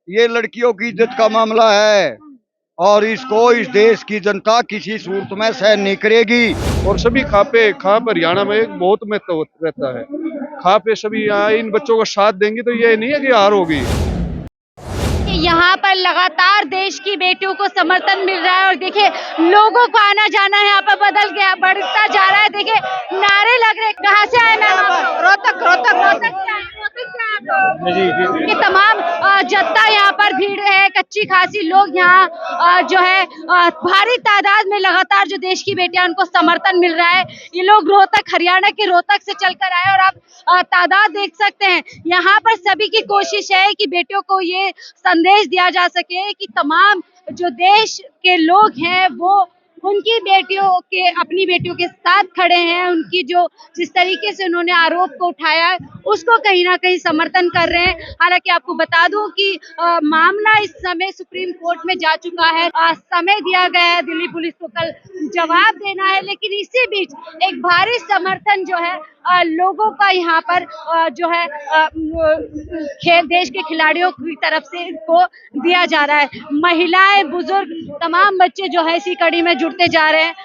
ये लड़कियों की इज्जत का मामला है और इसको इस देश की जनता किसी सूरत में सहन नहीं करेगी। और सभी खाप हरियाणा में एक बहुत महत्व रहता है। खापे सभी यहाँ इन बच्चों को साथ देंगे तो ये नहीं है कि हार होगी। कि यहाँ पर लगातार देश की बेटियों को समर्थन मिल रहा है और देखिए लोगों को आना जाना यहाँ पर बदल गया, बढ़ता जा रहा है। देखिए नारे लग रहे। कहाँ से आए मैम? रोहतक। रोहतक से आए। रोहतक से आप लोग? कि तमाम जनता यहाँ पर भीड़ है, कच्ची खासी लोग यहाँ जो है भारी तादाद में लगातार जो देश की बेटियां उनको समर्थन मिल रहा है। ये लोग रोहतक, हरियाणा के रोहतक से चलकर आए और आप तादाद देख सकते हैं। यहाँ पर सभी की कोशिश है कि बेटियों को ये संदेश दिया जा सके कि तमाम जो देश के लोग हैं वो उनकी बेटियों के, अपनी बेटियों के साथ खड़े हैं। उनकी जो जिस तरीके से उन्होंने आरोप को उठाया है उसको कहीं ना कहीं समर्थन कर रहे हैं। हालांकि आपको बता दूं कि मामला इस समय सुप्रीम कोर्ट में जा चुका है। समय दिया गया है दिल्ली पुलिस को कल जवाब देना है, लेकिन इसी बीच एक भारी समर्थन जो है लोगों का यहाँ पर जो है देश के खिलाड़ियों की तरफ से इनको दिया जा रहा है। महिलाएं, बुजुर्ग, तमाम बच्चे जो है इसी कड़ी में जुड़ते जा रहे हैं,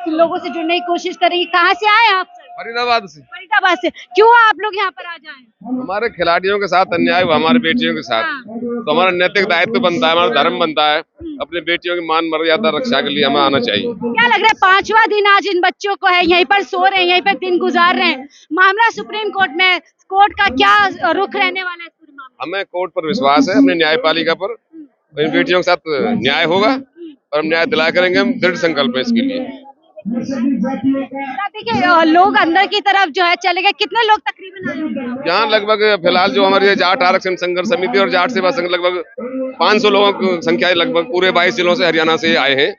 लोगों से जुड़ने की कोशिश करेंगे। कहाँ से आए आप? फरीदाबाद से। फरीदाबाद से। क्यों आप लोग यहाँ पर आ जाए? हमारे खिलाड़ियों के साथ अन्याय हुआ, हमारी बेटियों के साथ। तो हमारा नैतिक दायित्व बनता है, हमारा धर्म बनता है, अपनी बेटियों की मान मर्यादा रक्षा के लिए हमें आना चाहिए। क्या लग रहा है पांचवा दिन आज इन बच्चों को है, यहीं पर सो रहे हैं, यहीं पर दिन गुजार रहे हैं। मामला सुप्रीम कोर्ट में, कोर्ट का क्या रुख रहने वाला है इस पूरे मामले? हमें कोर्ट पर विश्वास है, अपनी न्यायपालिका पर। इन बेटियों के साथ न्याय होगा और हम न्याय दिला करेंगे। हम दृढ़ संकल्प है इसके लिए। देखिए लोग अंदर की तरफ जो है चले गए। कितने लोग तकरीबन आए होंगे यहाँ? लगभग फिलहाल जो हमारी जाट आरक्षण संघर्ष समिति और जाट सेवा संघ, लगभग 500 लोगों की संख्या है। लगभग पूरे 22 जिलों से, हरियाणा से आए हैं।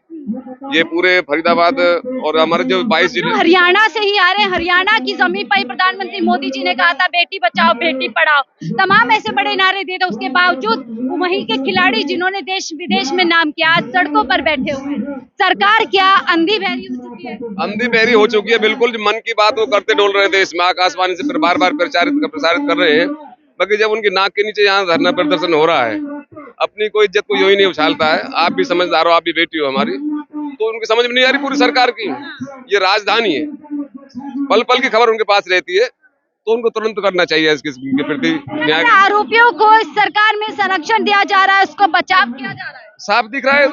ये पूरे फरीदाबाद और हमारे जो 22 जिले हरियाणा से ही आ रहे हैं। हरियाणा की जमीन पर ही प्रधानमंत्री मोदी जी ने कहा था बेटी बचाओ बेटी पढ़ाओ, तमाम ऐसे बड़े नारे दिए थे। उसके बावजूद वहीं के खिलाड़ी जिन्होंने देश विदेश में नाम किया आज सड़कों पर बैठे हुए हैं। सरकार क्या अंधी बहरी हो चुकी है? अंधी बहरी हो चुकी है, बिल्कुल। मन की बात वो करते डोल रहे हैं, देश में आकाशवाणी से फिर बार बार प्रसारित कर रहे हैं। बाकी जब उनकी नाक के नीचे यहाँ धरना प्रदर्शन हो रहा है, अपनी कोई इज्जत को यूं ही नहीं उछालता है। आप भी समझदार हो, आप भी बेटी हो हमारी, तो उनकी समझ में नहीं आ रही पूरी सरकार की। ये राजधानी है, पल पल की खबर उनके पास रहती है, तो उनको तुरंत करना चाहिए इसके प्रति न्याय। आरोपियों को इस सरकार में संरक्षण दिया जा रहा है, उसको बचाव किया जा रहा है, साफ दिख रहा है।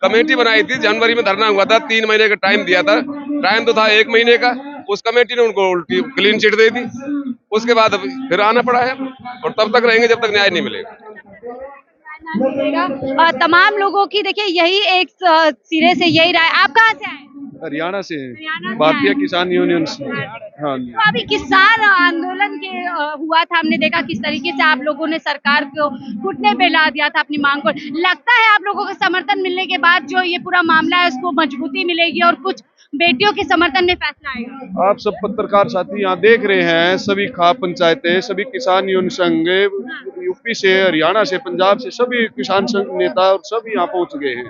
कमेटी बनाई थी, जनवरी में धरना हुआ था, 3 महीने का टाइम दिया था। टाइम तो था 1 महीने का, उस कमेटी ने उनको उल्टी क्लीन चिट दे दी। उसके बाद फिर आना पड़ा है और तब तक रहेंगे जब तक न्याय नहीं मिलेगा। तमाम लोगों की देखिए यही एक सिरे से यही राय। आप कहाँ से आए? हरियाणा से हरियाणा से भारतीय आए। किसान यूनियन से। हाँ। तो अभी किसान आंदोलन के हुआ था, हमने देखा किस तरीके से आप लोगों ने सरकार को घुटने पे ला दिया था अपनी मांग को। लगता है आप लोगों का समर्थन मिलने के बाद जो ये पूरा मामला है उसको मजबूती मिलेगी और कुछ बेटियों के समर्थन में फैसला आएगा। आप सब पत्रकार साथी यहाँ देख रहे हैं, सभी खाप पंचायतें, सभी किसान यूनियन संघ, यूपी से, हरियाणा से, पंजाब से सभी किसान संघ नेता और सब यहाँ पहुंच गए हैं।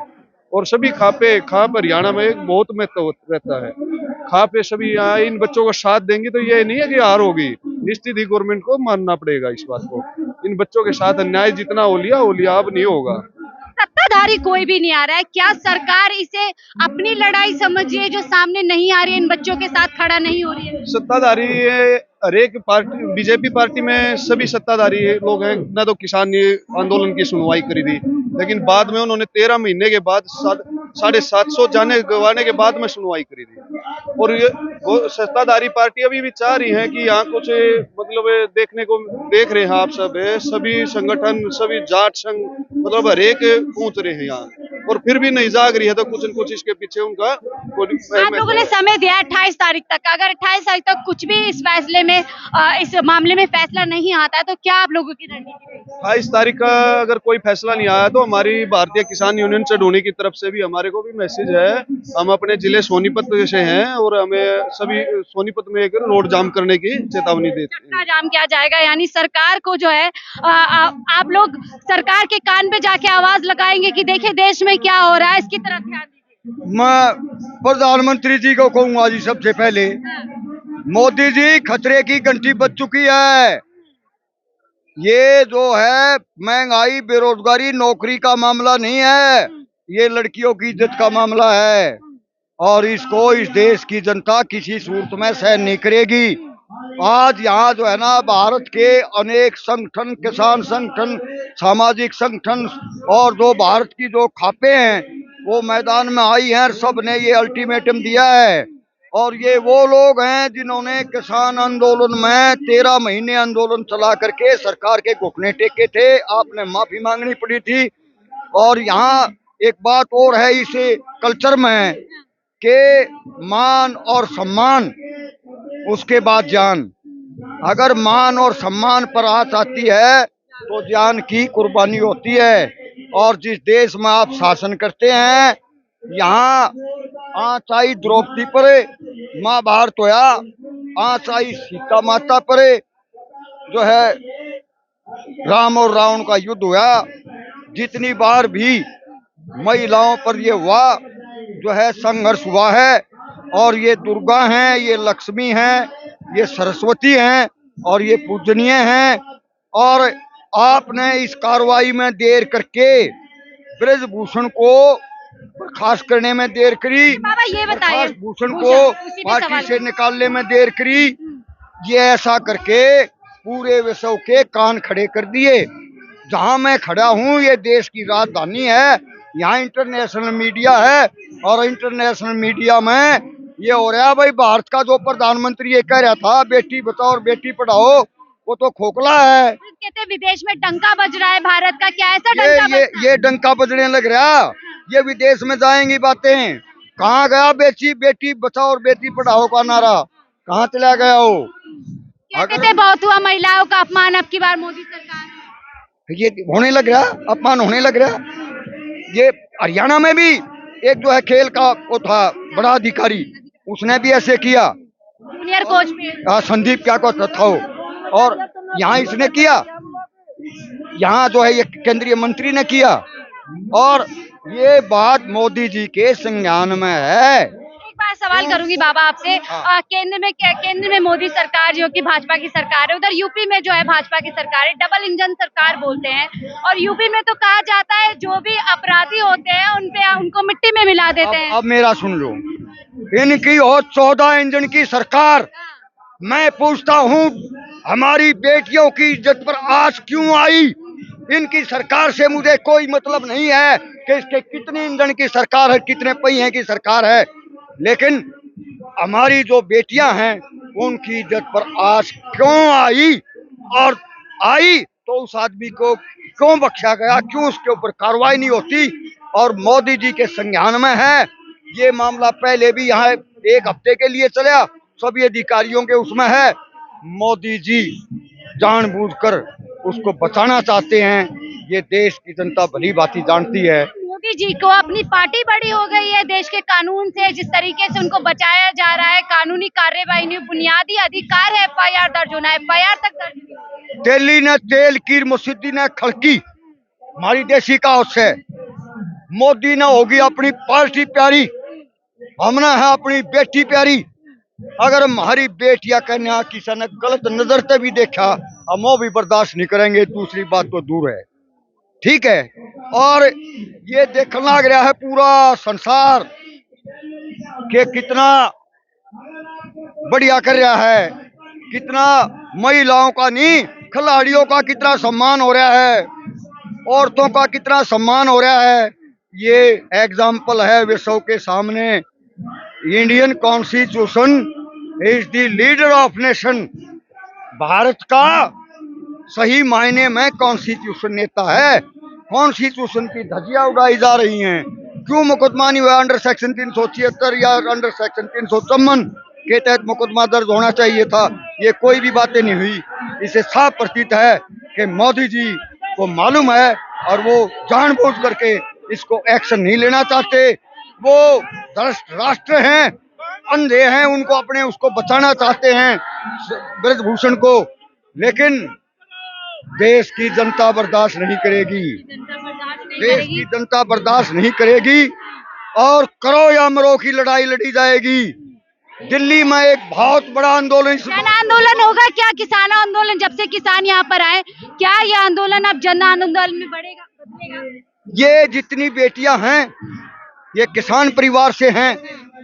और सभी खाप हरियाणा में एक बहुत महत्व रहता है। खापे सभी यहाँ इन बच्चों को साथ देंगे तो ये नहीं है कि हार होगी। निश्चित ही गवर्नमेंट को मानना पड़ेगा इस बात को। इन बच्चों के साथ अन्याय जितना हो लिया, अब नहीं होगा। सत्ताधारी कोई भी नहीं आ रहा है, क्या सरकार इसे अपनी लड़ाई समझिए जो सामने नहीं आ रही है, इन बच्चों के साथ खड़ा नहीं हो रही है? सत्ताधारी हर एक पार्टी, बीजेपी पार्टी में सभी सत्ताधारी लोग हैं ना। तो किसान ने आंदोलन की सुनवाई करी थी, लेकिन बाद में उन्होंने 13 महीने के बाद 750 जाने गंवाने के बाद में सुनवाई करी थी। और ये सत्ताधारी पार्टी अभी भी चाह रही है कि यहाँ कुछ मतलब देखने को देख रहे हैं आप सब, सभी संगठन, सभी जाट संघ, मतलब हर एक पहुंच रहे हैं यहाँ, और फिर भी नहीं जाग रही है। तो कुछ न कुछ इसके पीछे उनका आप लोगों ने समय दिया 28 तारीख तक। अगर 28 तारीख तक कुछ भी इस फैसले में, इस मामले में फैसला नहीं आता है तो क्या आप लोगों की रणनीति रहेगी? 28 तारीख का अगर कोई फैसला नहीं आया तो हमारी भारतीय किसान यूनियन चढ़ोनी की तरफ से भी हमारे को भी मैसेज है। हम अपने जिले सोनीपत से हैं और हमें सभी सोनीपत में एक रोड जाम करने की चेतावनी देते हैं। चक्का जाम किया जाएगा, यानी सरकार को जो है आप लोग सरकार के कान पे जाके आवाज लगाएंगे कि देखिए देश में क्या हो रहा है, इसकी तरफ ध्यान दीजिए। मैं प्रधानमंत्री जी को कहूंगा जी, सबसे पहले मोदी जी खतरे की घंटी बज चुकी है। ये जो है महंगाई, बेरोजगारी, नौकरी का मामला नहीं है, ये लड़कियों की इज्जत का मामला है। और इसको इस देश की जनता किसी सूरत में सहन नहीं करेगी। आज यहाँ जो है ना, भारत के अनेक संगठन, किसान संगठन, सामाजिक संगठन और जो भारत की जो खापें हैं वो मैदान में आई हैं, सब ने ये अल्टीमेटम दिया है। और ये वो लोग हैं जिन्होंने किसान आंदोलन में 13 महीने आंदोलन चला करके सरकार के घुटने टेके थे, आपने माफी मांगनी पड़ी थी। और यहाँ एक बात और है इस कल्चर में कि मान और सम्मान, उसके बाद जान। अगर मान और सम्मान पर आँच आती है तो जान की कुर्बानी होती है। और जिस देश में आप शासन करते हैं, यहाँ आँच आई द्रौपदी पर, महाभारत होया, आँच आई सीता माता पर, जो है राम और रावण का युद्ध हुआ। जितनी बार भी महिलाओं पर ये हुआ, जो है संघर्ष हुआ है। और ये दुर्गा हैं, ये लक्ष्मी हैं, ये सरस्वती हैं और ये पूजनीय हैं। और आपने इस कार्रवाई में देर करके ब्रजभूषण को बर्खास्त करने में देर करी, बाबा ये बताइए, भूषण को पार्टी से निकालने में देर करी। ये ऐसा करके पूरे विश्व के कान खड़े कर दिए। जहां मैं खड़ा हूं ये देश की राजधानी है, यहाँ इंटरनेशनल मीडिया है। और इंटरनेशनल मीडिया में ये हो रहा है, भाई भारत का जो प्रधानमंत्री ये कह रहा था बेटी बचाओ और बेटी पढ़ाओ, वो तो खोखला है। कहते हैं विदेश में डंका बज रहा है भारत का, क्या ऐसा डंका बजता है? ये डंका बजने लग रहा, ये विदेश में जाएंगी बातें। कहाँ गया बेटी बचाओ और बेटी पढ़ाओ का नारा, कहाँ चला गया वो? कहते बहुत हुआ महिलाओं का अपमान अब की बार मोदी सरकार, ये होने लग रहा, अपमान होने लग रहा। ये हरियाणा में भी एक जो है खेल का वो था बड़ा अधिकारी, उसने भी ऐसे किया, जूनियर कोच में संदीप क्या को था वो। और यहाँ इसने किया, यहाँ जो है ये केंद्रीय मंत्री ने किया। और ये बात मोदी जी के संज्ञान में है। एक बार सवाल करूंगी बाबा आपसे, केंद्र में मोदी सरकार जो कि भाजपा की सरकार है, उधर यूपी में जो है भाजपा की सरकार है, डबल इंजन सरकार बोलते हैं। और यूपी में तो कहा जाता है जो भी अपराधी होते हैं उनको मिट्टी में मिला देते हैं। अब मेरा सुन लो, इनकी हो 14 इंजन की सरकार, मैं पूछता हूँ हमारी बेटियों की इज्जत पर आँच क्यों आई? इनकी सरकार से मुझे कोई मतलब नहीं है कि इसके कितने इंजन की सरकार है, कितने पहिए की सरकार है, लेकिन हमारी जो बेटियां हैं उनकी इज्जत पर आँच क्यों आई? और आई तो उस आदमी को क्यों बख्शा गया, क्यों उसके ऊपर कार्रवाई नहीं होती? और मोदी जी के संज्ञान में है ये मामला। पहले भी यहाँ 1 हफ्ते के लिए चला, सभी अधिकारियों के उसमें है। मोदी जी जानबूझकर उसको बचाना चाहते हैं, ये देश की जनता भली भांति जानती है। मोदी जी को अपनी पार्टी बड़ी हो गई है देश के कानून से, जिस तरीके से उनको बचाया जा रहा है, कानूनी कार्यवाही नहीं, बुनियादी अधिकार है FIR दर्ज होना, FIR तक दर्ज। दिल्ली ने तेल की मसीदी ने खड़की, हमारी देसी कहावत है। मोदी ने होगी अपनी पार्टी प्यारी, हमने है अपनी बेटी प्यारी। अगर हमारी बेटियां कन्या किसी ने गलत नजर से भी देखा, हम वो भी बर्दाश्त नहीं करेंगे, दूसरी बात तो दूर है, ठीक है। और ये देखना लग रहा है पूरा संसार कि कितना बढ़िया कर रहा है, कितना महिलाओं का नहीं खिलाड़ियों का कितना सम्मान हो रहा है, औरतों का कितना सम्मान हो रहा है। ये एग्जाम्पल है विश्व के सामने। Indian constitution is the leader of nation. Bharat का सही मायने में कॉन्स्टिट्यूशन नेता है। कॉन्स्टिट्यूशन की धज्जियां उड़ाई जा रही हैं। क्यों मुकदमा नहीं हुआ अंडर सेक्शन 376 या अंडर सेक्शन 354 के तहत मुकदमा दर्ज होना चाहिए था? ये कोई भी बातें नहीं हुई। इसे साफ प्रतीत है कि मोदी जी को मालूम है और वो जानबूझ करके इसको एक्शन नहीं लेना चाहते। वो भ्रष्ट राष्ट्र हैं, अंधे हैं, उनको अपने उसको बचाना चाहते हैं ब्रजभूषण को, लेकिन देश की जनता बर्दाश्त नहीं करेगी। देश की जनता बर्दाश्त नहीं करेगी और करो या मरो की लड़ाई लड़ी जाएगी। दिल्ली में एक बहुत बड़ा आंदोलन जन आंदोलन होगा क्या? किसान आंदोलन, जब से किसान यहाँ पर आए, क्या ये आंदोलन अब जन आंदोलन में बढ़ेगा, बदलेगा? ये जितनी बेटियां हैं ये किसान परिवार से हैं।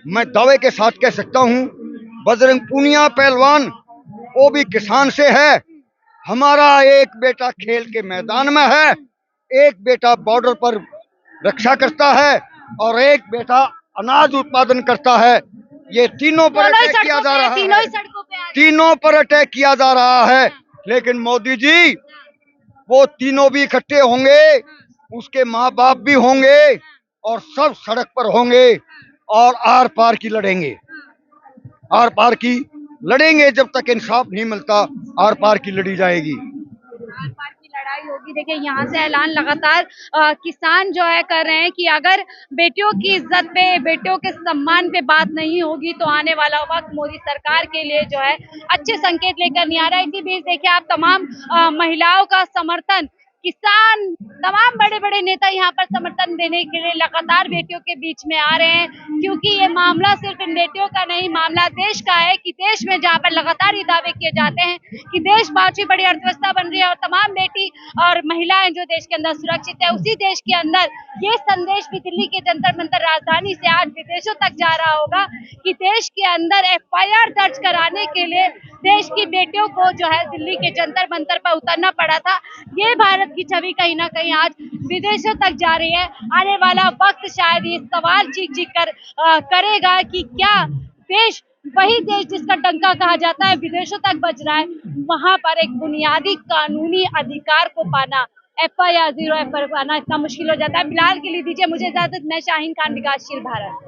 मैं दावे के साथ कह सकता हूँ बजरंग पूनिया पहलवान वो भी किसान से है। हमारा एक बेटा खेल के मैदान में है, एक बेटा बॉर्डर पर रक्षा करता है और एक बेटा अनाज उत्पादन करता है। ये तीनों पर दोनों ही अटैक किया सड़कों जा पे, रहा तीनों ही है, सड़कों पे आ रहे हैं। तीनों पर अटैक किया जा रहा है। लेकिन मोदी जी वो तीनों भी इकट्ठे होंगे, उसके माँ बाप भी होंगे और सब सड़क पर होंगे और आर पार की लड़ेंगे। आर पार की लड़ेंगे, जब तक इंसाफ नहीं मिलता आर पार की लड़ी जाएगी। आर पार की लड़ाई होगी। देखिए यहाँ से ऐलान लगातार किसान जो है कर रहे हैं कि अगर बेटियों की इज्जत पे, बेटियों के सम्मान पे बात नहीं होगी तो आने वाला वक्त मोदी सरकार के लिए जो है अच्छे संकेत लेकर नहीं आ रहा है। इसी बीच देखिए आप तमाम महिलाओं का समर्थन, किसान, तमाम बड़े बड़े नेता यहाँ पर समर्थन देने के लिए लगातार बेटियों के बीच में आ रहे हैं, क्योंकि ये मामला सिर्फ इन बेटियों का नहीं, मामला देश का है कि देश में जहाँ पर लगातार ये दावे किए जाते हैं कि देश पांचवी बड़ी अर्थव्यवस्था बन रही है और तमाम बेटी और महिलाएं जो देश के अंदर सुरक्षित है, उसी देश के अंदर ये संदेश भी दिल्ली के जंतर मंतर राजधानी से आज विदेशों तक जा रहा होगा कि देश के अंदर FIR दर्ज कराने के लिए देश की बेटियों को जो है दिल्ली के जंतर मंतर पर उतरना पड़ा था। ये भारत की छवि कहीं ना कहीं आज विदेशों तक जा रही है। आने वाला वक्त शायद ये सवाल चीख चीख कर करेगा कि क्या देश, वही देश जिसका डंका कहा जाता है विदेशों तक बज रहा है, वहां पर एक बुनियादी कानूनी अधिकार को पाना, FIR 0 पाना इतना मुश्किल हो जाता है। फिलहाल के लिए दीजिए मुझे इजाजत। मैं शाहीन खान, विकासशील भारत।